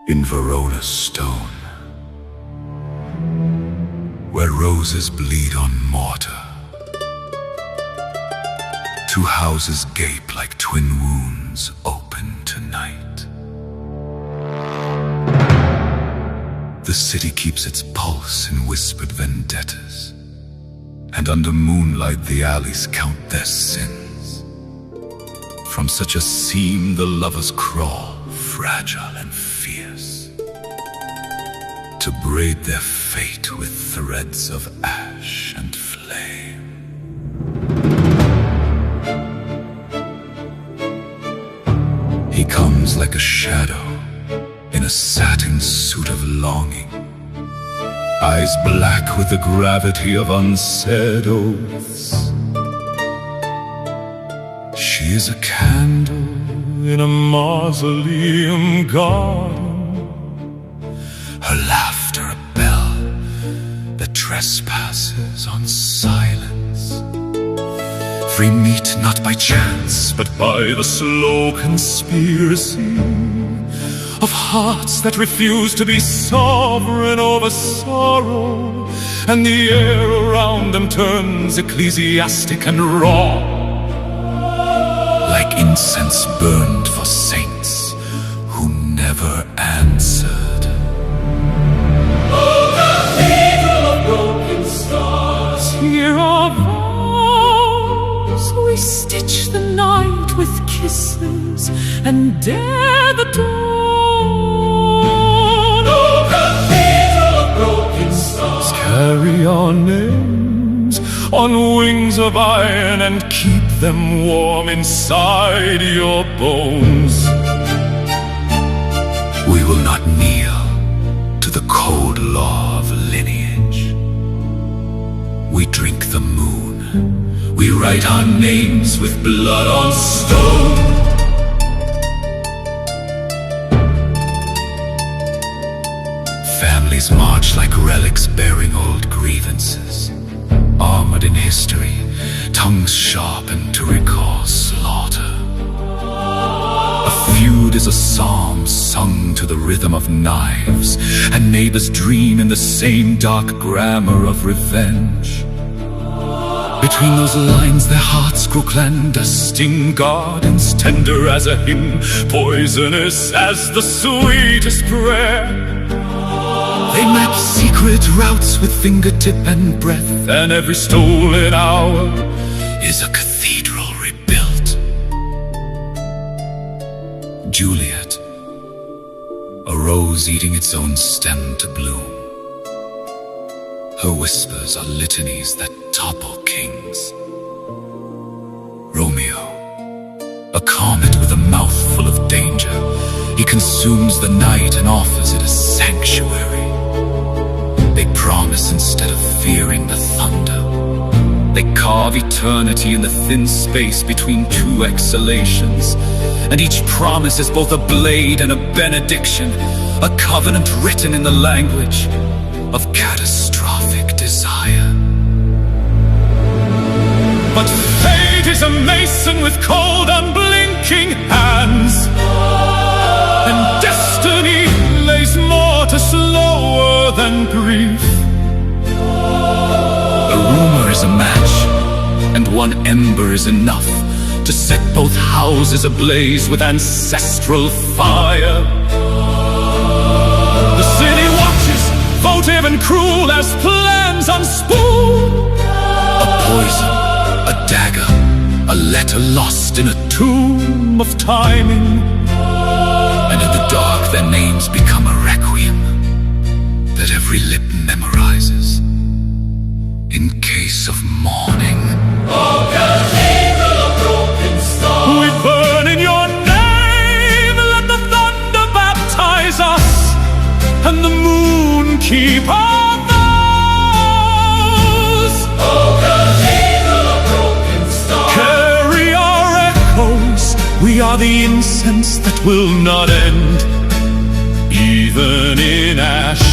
in Verona stone, where roses bleed on mortar, two houses gape like twin wounds open tonight. The city keeps its pulse in whispered vendettas, and under moonlight the alleys count their sins. From such a seam the lovers crawl, fragile and fierce, to braid their fate with threads of ash and flame. He comes like a shadow in a satin suit of longing, eyes black with the gravity of unsaid oaths. She is a candle in a mausoleum garden, her laughter a bell that trespasses on silence. Free meet not by chance, but by the slow conspiracy of hearts that refuse to be sovereign over sorrow, and the air around them turns ecclesiastic and raw, like incense burned for saints who never answered. Oh, cathedral of broken stars, here are vows. We stitch the night with kisses and dare the dawn. oh, cathedral of broken stars, Carry our names on wings of iron and keep them warm inside your bones. We will not kneel to the cold law of lineage. We drink the moon, we write our names with blood on stone. Families march like relics bearing old grievances, armored in history, tongues sharpened to recall slaughter. A feud is a psalm sung to the rhythm of knives, and neighbors dream in the same dark grammar of revenge. Between those lines their hearts grow clandestine gardens, tender as a hymn, poisonous as the sweetest prayer. They map secret routes with fingertip and breath, and every stolen hour is a cathedral rebuilt. Juliet, a rose eating its own stem to bloom. Her whispers are litanies that topple kings. Romeo, a comet with a mouth full of danger, he consumes the night and offers it a sanctuary. They promise instead of fearing the thunder. They carve eternity in the thin space between two exhalations, and each promise is both a blade and a benediction, a covenant written in the language of catastrophic desire. But fate is a mason with cold, unblinking hands, and destiny lays mortar slower than grief. A rumor is a match, and one ember is enough to set both houses ablaze with ancestral fire. The city watches, votive and cruel as plans unspool. A poison, a dagger, a letter lost in a tomb of timing, and in the dark their names become a requiem that every lip memorizes in case of mourning. oh, cathedral of broken stars, We burn in your name, let the thunder baptize us, and the moon keep our vows. oh, cathedral of broken stars, Carry our echoes, we are the incense that will not end, even in ash.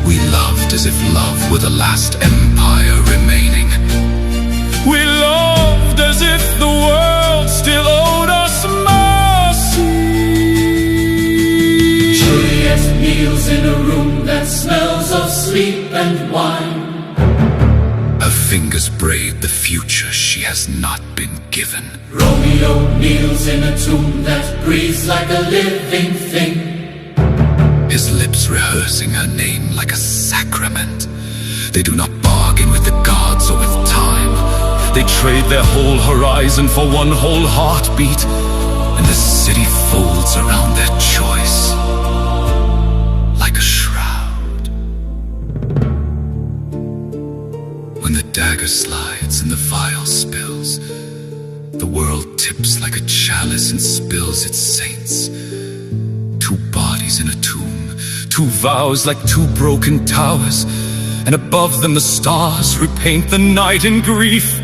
We loved as if love were the last empire remaining. We loved as if the world still owed us mercy. has not been given. Romeo kneels in a tomb that breathes like a living thing. His lips rehearsing her name like a sacrament. They do not bargain with the gods or with time. They trade their whole horizon for one whole heartbeat, and the city folds around their choice like a shroud. When the dagger slides and the vial spills, the world tips like a chalice and spills its saints. Two bodies in a tomb, two vows like two broken towers, and above them the stars repaint the night in grief.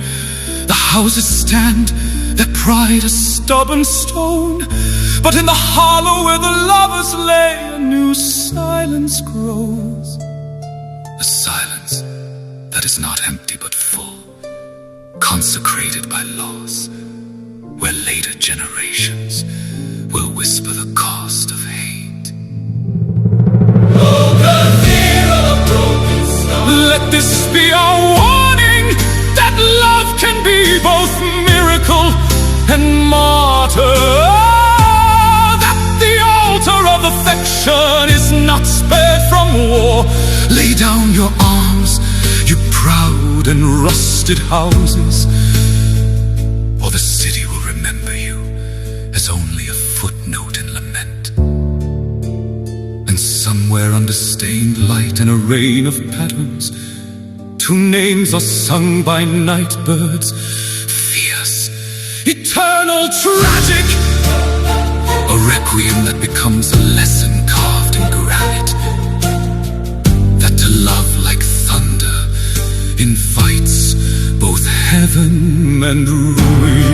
The houses stand, their pride a stubborn stone, but in the hollow where the lovers lay, a new silence grows. A silence that is not empty but full, consecrated by loss, where later generations will whisper the cost of hate. Oh, cathedral of broken stone. Let this be our warning, that love can be both miracle and martyr. That the altar of affection is not spared from war. Lay down your arms, you proud and rusted houses, or the city will remember you as only a footnote in lament. And somewhere under stained light and a rain of patterns, two names are sung by night birds, fierce, eternal, tragic. A requiem that becomes a lesson carved in granite, that to love like thunder invites both heaven and ruin.